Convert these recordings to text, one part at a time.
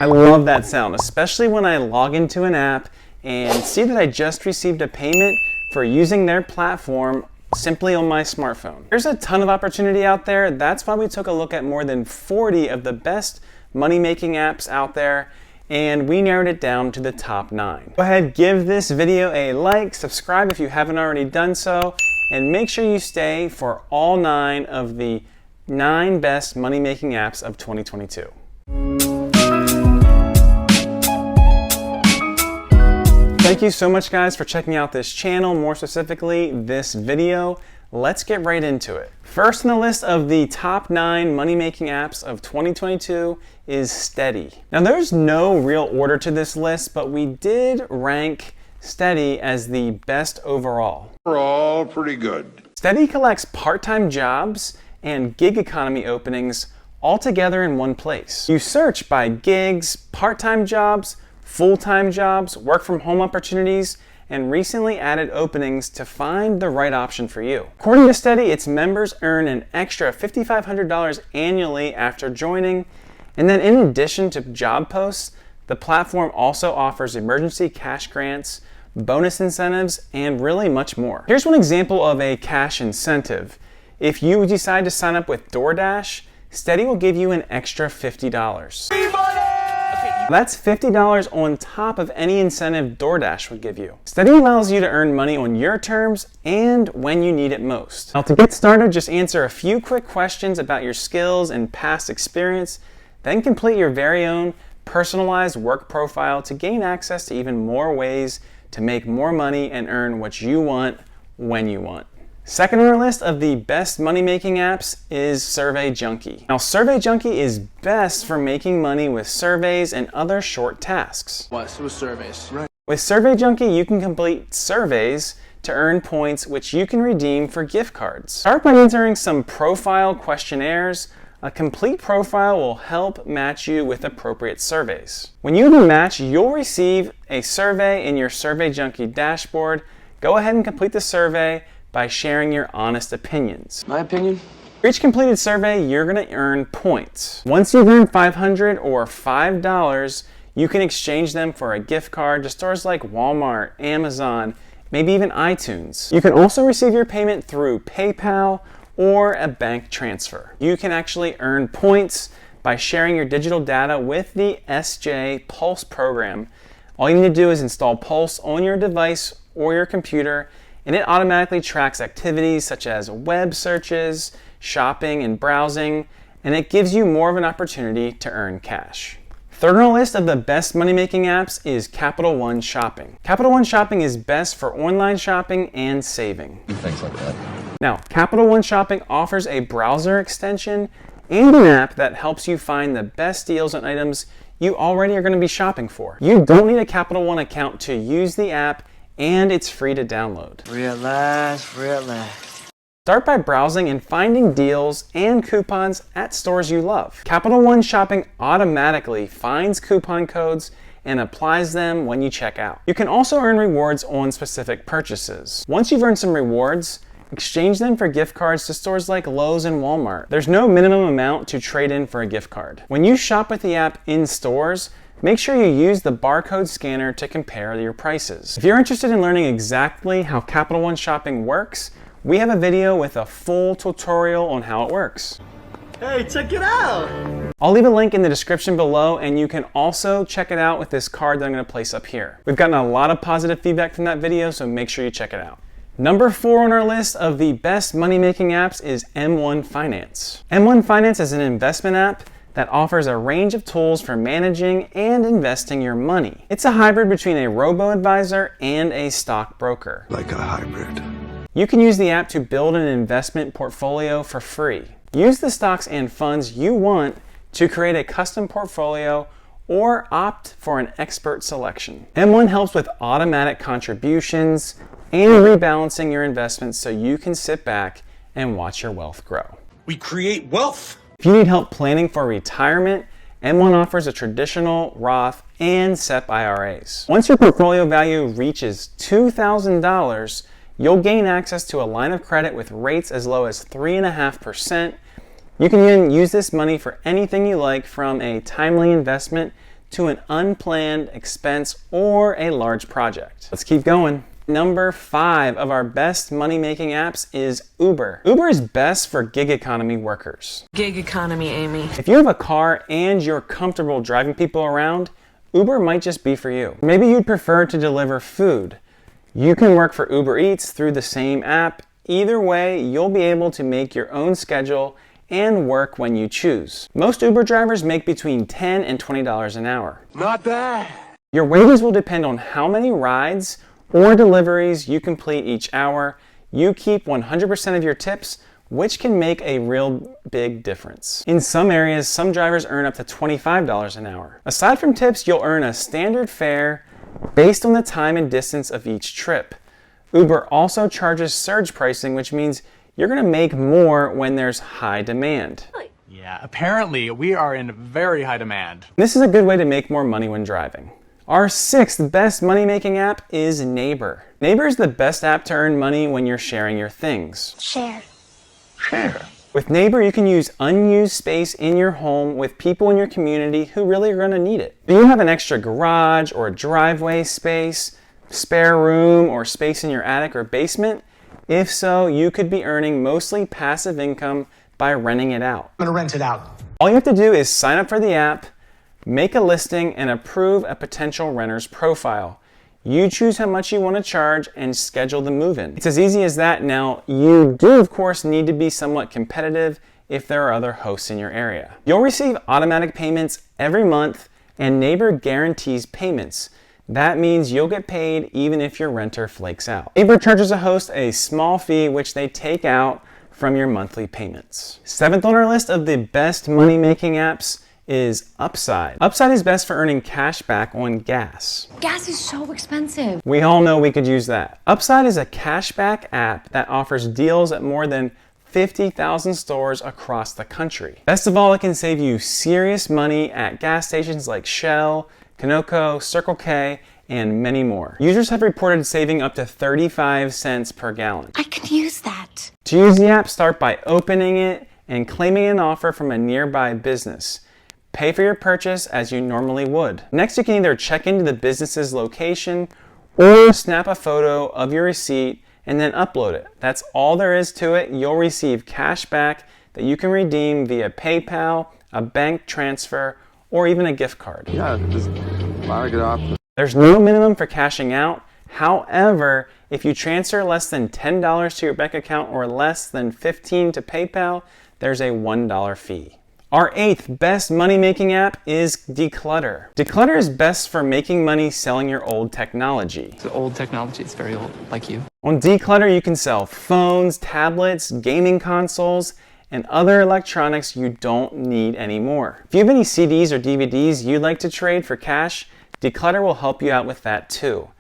I love that sound, especially when I log into an app and see that I just received a payment for using their platform simply on my smartphone. There's a ton of opportunity out there. That's why we took a look at more than 40 of the best money-making apps out there, and we narrowed it down to the top 9. Go ahead, give this video a like, subscribe if you haven't already done so, and make sure you stay for all 9 of the 9 best money-making apps of 2022. Thank you so much, guys, for checking out this channel, more specifically this video. Let's get right into it. First on the list of the top 9 money-making apps of 2022 is Steady. Now, there's no real order to this list, but we did rank Steady as the best overall. We're all pretty good. Steady collects part-time jobs and gig economy openings all together in one place. You search by gigs, part-time jobs, full-time jobs, work from home opportunities, and recently added openings to find the right option for you. According to Steady, its members earn an extra $5,500 annually after joining, and then in addition to job posts, the platform also offers emergency cash grants, bonus incentives, and really much more. Here's one example of a cash incentive. If you decide to sign up with DoorDash, Steady will give you an extra $50. That's $50 on top of any incentive DoorDash would give you. Steady allows you to earn money on your terms and when you need it most. Now, to get started, just answer a few quick questions about your skills and past experience, then complete your very own personalized work profile to gain access to even more ways to make more money and earn what you want when you want. Second on our list of the best money-making apps is Survey Junkie. Now, Survey Junkie is best for making money with surveys and other short tasks. What? With surveys. Right. With Survey Junkie, you can complete surveys to earn points which you can redeem for gift cards. Start by answering some profile questionnaires. A complete profile will help match you with appropriate surveys. When you have a match, you'll receive a survey in your Survey Junkie dashboard. Go ahead and complete the survey by sharing your honest opinions. My opinion? For each completed survey, you're going to earn points. Once you've earned $500 or $5, you can exchange them for a gift card to stores like Walmart, Amazon, maybe even iTunes. You can also receive your payment through PayPal or a bank transfer. You can actually earn points by sharing your digital data with the SJ Pulse program. All you need to do is install Pulse on your device or your computer, and it automatically tracks activities such as web searches, shopping, and browsing, and it gives you more of an opportunity to earn cash. Third on the list of the best money-making apps is Capital One Shopping. Capital One Shopping is best for online shopping and saving. Things like that. Now, Capital One Shopping offers a browser extension and an app that helps you find the best deals on items you already are going to be shopping for. You don't need a Capital One account to use the app, and it's free to download. Relax. Start by browsing and finding deals and coupons at stores you love. Capital One Shopping automatically finds coupon codes and applies them when you check out. You can also earn rewards on specific purchases. Once you've earned some rewards, exchange them for gift cards to stores like Lowe's and Walmart. There's no minimum amount to trade in for a gift card. When you shop with the app in stores, make sure you use the barcode scanner to compare your prices. If you're interested in learning exactly how Capital One Shopping works, we have a video with a full tutorial on how it works. Hey, check it out! I'll leave a link in the description below, and you can also check it out with this card that I'm going to place up here. We've gotten a lot of positive feedback from that video, so make sure you check it out. Number 4 on our list of the best money-making apps is M1 Finance. M1 Finance is an investment app that offers a range of tools for managing and investing your money. It's a hybrid between a robo-advisor and a stockbroker. Like a hybrid. You can use the app to build an investment portfolio for free. Use the stocks and funds you want to create a custom portfolio or opt for an expert selection. M1 helps with automatic contributions and rebalancing your investments so you can sit back and watch your wealth grow. We create wealth. If you need help planning for retirement, M1 offers a traditional, Roth, and SEP IRAs. Once your portfolio value reaches $2,000, you'll gain access to a line of credit with rates as low as 3.5%. You can even use this money for anything you like, from a timely investment to an unplanned expense or a large project. Let's keep going. Number 5 of our best money-making apps is Uber. Uber is best for gig economy workers. Gig economy, Amy. If you have a car and you're comfortable driving people around, Uber might just be for you. Maybe you'd prefer to deliver food. You can work for Uber Eats through the same app. Either way, you'll be able to make your own schedule and work when you choose. Most Uber drivers make between $10 and $20 an hour. Not bad. Your wages will depend on how many rides or deliveries you complete each hour. You keep 100% of your tips, which can make a real big difference. In some areas, some drivers earn up to $25 an hour. Aside from tips, you'll earn a standard fare based on the time and distance of each trip. Uber also charges surge pricing, which means you're gonna make more when there's high demand. Yeah, apparently we are in very high demand. This is a good way to make more money when driving. Our 6th best money-making app is Neighbor. Neighbor is the best app to earn money when you're sharing your things. Share. With Neighbor, you can use unused space in your home with people in your community who really are going to need it. Do you have an extra garage or driveway space, spare room, or space in your attic or basement? If so, you could be earning mostly passive income by renting it out. I'm gonna rent it out. All you have to do is sign up for the app, make a listing, and approve a potential renter's profile. You choose how much you want to charge and schedule the move-in. It's as easy as that. Now, you do of course need to be somewhat competitive if there are other hosts in your area. You'll receive automatic payments every month, and Neighbor guarantees payments. That means you'll get paid even if your renter flakes out. Neighbor charges a host a small fee which they take out from your monthly payments. 7th on our list of the best money-making apps is Upside. Upside is best for earning cash back on gas. Gas is so expensive. We all know we could use that. Upside is a cashback app that offers deals at more than 50,000 stores across the country. Best of all, it can save you serious money at gas stations like Shell, Conoco, Circle K, and many more. Users have reported saving up to 35 cents per gallon. I could use that. To use the app, start by opening it and claiming an offer from a nearby business. Pay for your purchase as you normally would. Next, you can either check into the business's location or snap a photo of your receipt and then upload it. That's all there is to it. You'll receive cash back that you can redeem via PayPal, a bank transfer, or even a gift card. Yeah, there's a lot of good options. There's no minimum for cashing out. However, if you transfer less than $10 to your bank account or less than $15 to PayPal, there's a $1 fee. Our 8th best money-making app is Declutter. Declutter is best for making money selling your old technology. It's old technology, it's very old, like you. On Declutter, you can sell phones, tablets, gaming consoles, and other electronics you don't need anymore. If you have any CDs or DVDs you'd like to trade for cash, Declutter will help you out with that too.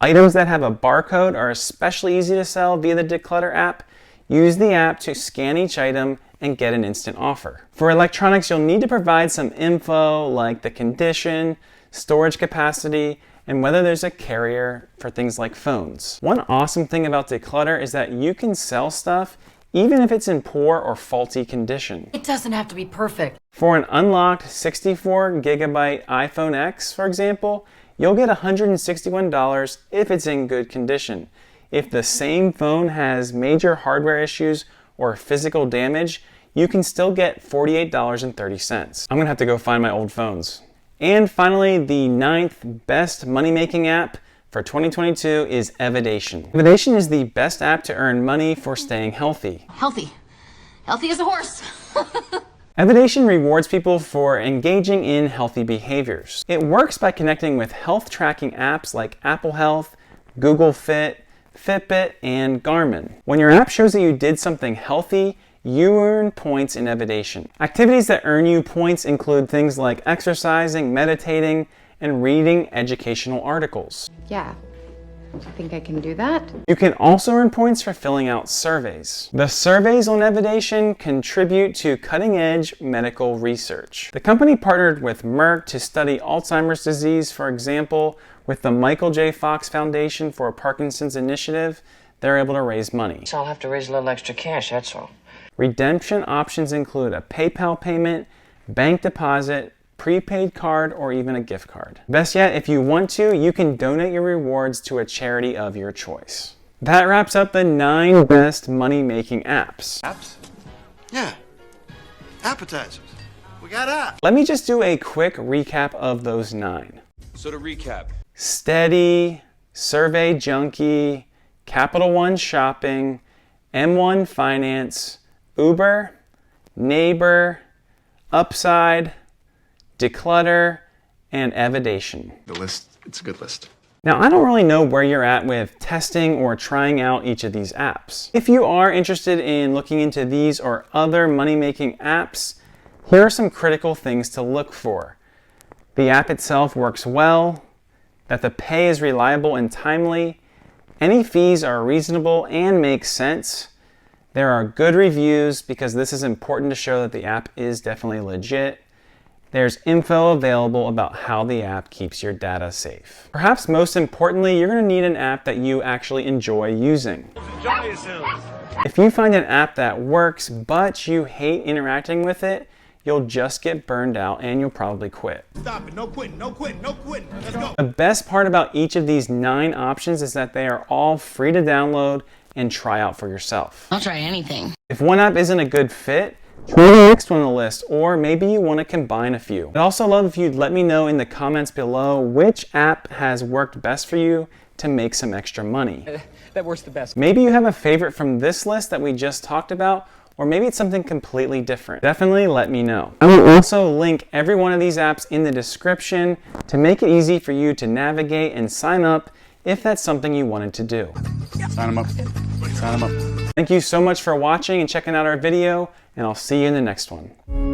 Items that have a barcode are especially easy to sell via the Declutter app. Use the app to scan each item and get an instant offer. For electronics, you'll need to provide some info like the condition, storage capacity, and whether there's a carrier for things like phones. One awesome thing about Declutter is that you can sell stuff even if it's in poor or faulty condition. It doesn't have to be perfect. For an unlocked 64 gigabyte iPhone X, for example, you'll get $161 if it's in good condition. If the same phone has major hardware issues or physical damage, you can still get $48.30. I'm gonna have to go find my old phones. And finally, the 9th best money-making app for 2022 is Evidation. Evidation is the best app to earn money for staying healthy. Healthy. Healthy as a horse. Evidation rewards people for engaging in healthy behaviors. It works by connecting with health tracking apps like Apple Health, Google Fit, Fitbit, and Garmin. When your app shows that you did something healthy, you earn points in Evidation. Activities that earn you points include things like exercising, meditating, and reading educational articles. Yeah, I think I can do that. You can also earn points for filling out surveys. The surveys on Evidation contribute to cutting-edge medical research. The company partnered with Merck to study Alzheimer's disease. For example, with the Michael J. Fox Foundation for Parkinson's Initiative, they're able to raise money. So I'll have to raise a little extra cash, that's all. Redemption options include a PayPal payment, bank deposit, prepaid card or even a gift card. Best yet, if you want to, you can donate your rewards to a charity of your choice. That wraps up the 9 best money-making apps. Apps? Yeah. Appetizers. We got apps. Let me just do a quick recap of those 9. So to recap. Steady, Survey Junkie, Capital One Shopping, M1 Finance, Uber, Neighbor, Upside, Declutter, and Evidation. The list, it's a good list. Now, I don't really know where you're at with testing or trying out each of these apps. If you are interested in looking into these or other money-making apps, here are some critical things to look for. The app itself works well, that the pay is reliable and timely, any fees are reasonable and make sense, there are good reviews because this is important to show that the app is definitely legit, there's info available about how the app keeps your data safe. Perhaps most importantly, you're going to need an app that you actually enjoy using. Enjoy yourselves. If you find an app that works, but you hate interacting with it, you'll just get burned out and you'll probably quit. Stop it. No quitting. No quitting. No quitting. Let's go. The best part about each of these 9 options is that they are all free to download and try out for yourself. I'll try anything. If one app isn't a good fit, try the next one on the list, or maybe you want to combine a few. I'd also love if you'd let me know in the comments below which app has worked best for you to make some extra money. That works the best. Maybe you have a favorite from this list that we just talked about, or maybe it's something completely different. Definitely let me know. I will also link every one of these apps in the description to make it easy for you to navigate and sign up if that's something you wanted to do. Sign them up. Sign them up. Thank you so much for watching and checking out our video, and I'll see you in the next one.